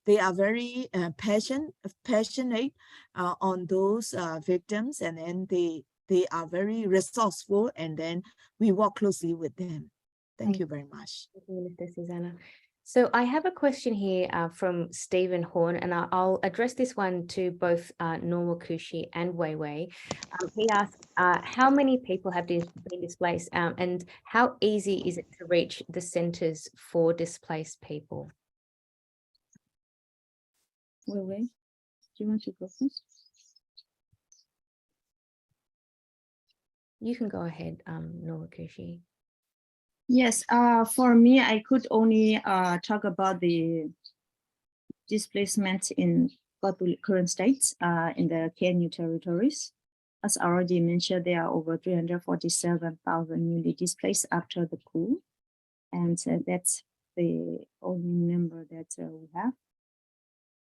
They are very passionate on those victims, and then they are very resourceful, and then we work closely with them. Thank you very much. Thank you, Minister Susanna. So I have a question here from Stephen Horn, and I'll address this one to both Naw Wa Ku See and Wai Wai. He asked, how many people have been displaced, and how easy is it to reach the centres for displaced people? Wai Wai, do you want to go first? You can go ahead, Naw Wa Ku See. Yes, for me, I could only talk about the displacement in current states in the KNU territories. As already mentioned, there are over 347,000 newly displaced after the coup. And that's the only member that we have.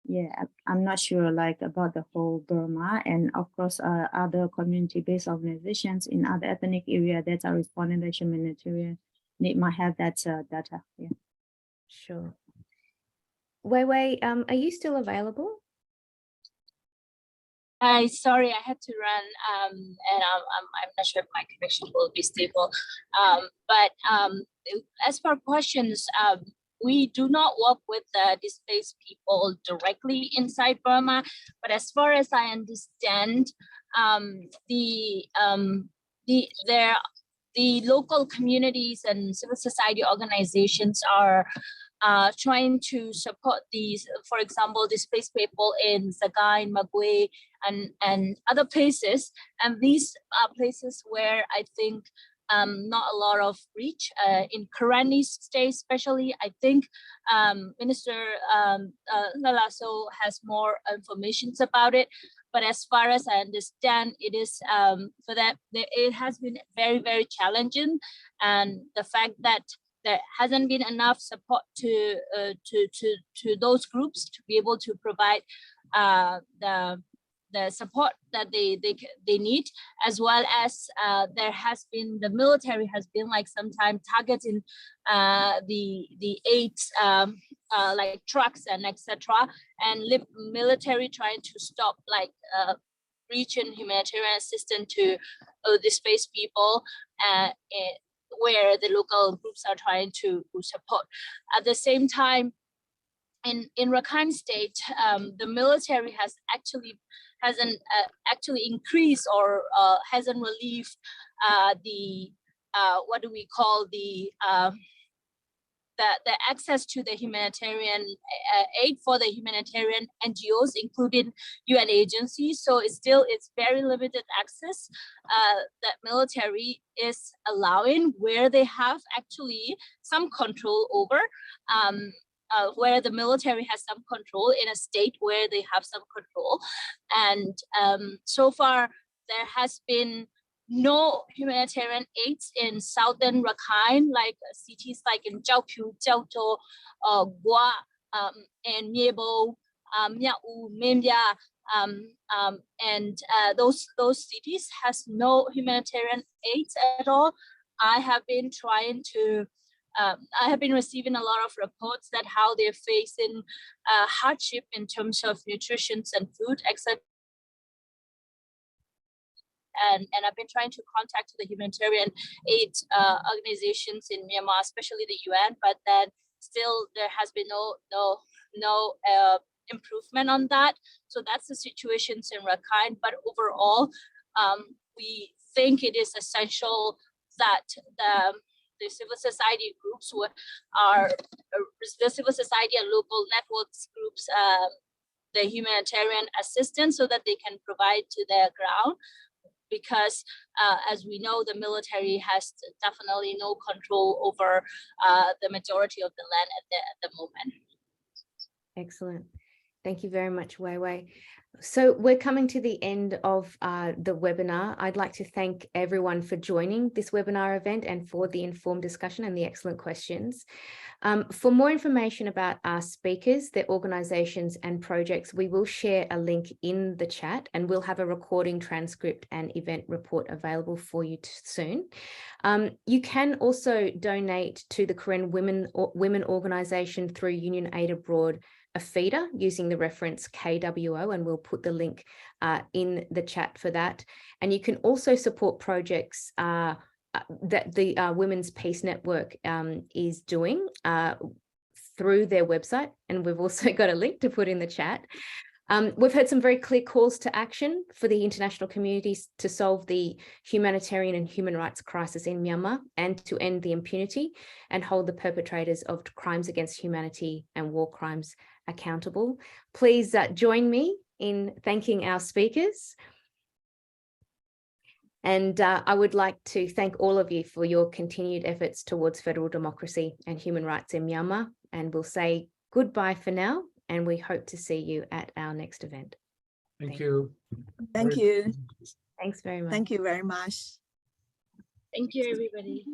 Yeah, I'm not sure like about the whole Burma, and of course other community-based organizations in other ethnic area that are responding to humanitarian need might have that data. Yeah. Sure. Wai Wai, are you still available? Sorry, I had to run, and I'm not sure if my connection will be stable. But as for questions, we do not work with displaced people directly inside Burma, but as far as I understand, the local communities and civil society organizations are trying to support these, for example, displaced people in Sagaing, Magwe, and other places. And these are places where I think not a lot of reach. In Karenni state especially, I think Minister Lalaso has more information about it. But as far as I understand, it is for that it has been very, very challenging, and the fact that there hasn't been enough support to those groups to be able to provide the support that they need, as well as there has been, the military has been like sometimes targeting the aids like trucks and etc., and military trying to stop like reaching humanitarian assistance to displaced people where the local groups are trying to support. At the same time, in Rakhine State, the military hasn't actually increased or hasn't relieved the what do we call the access to the humanitarian aid for the humanitarian NGOs, including UN agencies. So it's very limited access that military is allowing, where they have actually some control over, where the military has some control in a state where they have some control. And so far, there has been no humanitarian aids in southern Rakhine, like cities like in Jiaopyu, Jiaotou, Gua, and Miebo, Miao, Memya, and those cities has no humanitarian aids at all. I have been receiving a lot of reports that how they're facing hardship in terms of nutrition and food, etc. And I've been trying to contact the humanitarian aid organizations in Myanmar, especially the UN, but then still there has been no improvement on that. So that's the situation in Rakhine. But overall, we think it is essential that the civil society groups the civil society and local networks groups the humanitarian assistance so that they can provide to their ground. Because as we know, the military has definitely no control over the majority of the land at the moment. Excellent. Thank you very much, Wai Wai. So we're coming to the end of the webinar. I'd like to thank everyone for joining this webinar event and for the informed discussion and the excellent questions. For more information about our speakers, their organizations and projects, we will share a link in the chat, and we'll have a recording, transcript and event report available for you soon. You can also donate to the Karen Women Organization through Union Aid Abroad-APHEDA using the reference KWO, and we'll put the link in the chat for that. And you can also support projects that the Women's Peace Network is doing through their website, and we've also got a link to put in the chat. We've heard some very clear calls to action for the international communities to solve the humanitarian and human rights crisis in Myanmar, and to end the impunity and hold the perpetrators of crimes against humanity and war crimes accountable. Please join me in thanking our speakers. And I would like to thank all of you for your continued efforts towards federal democracy and human rights in Myanmar. And we'll say goodbye for now, and we hope to see you at our next event. Thank you. Thank you. Thanks very much. Thank you very much. Thank you, everybody.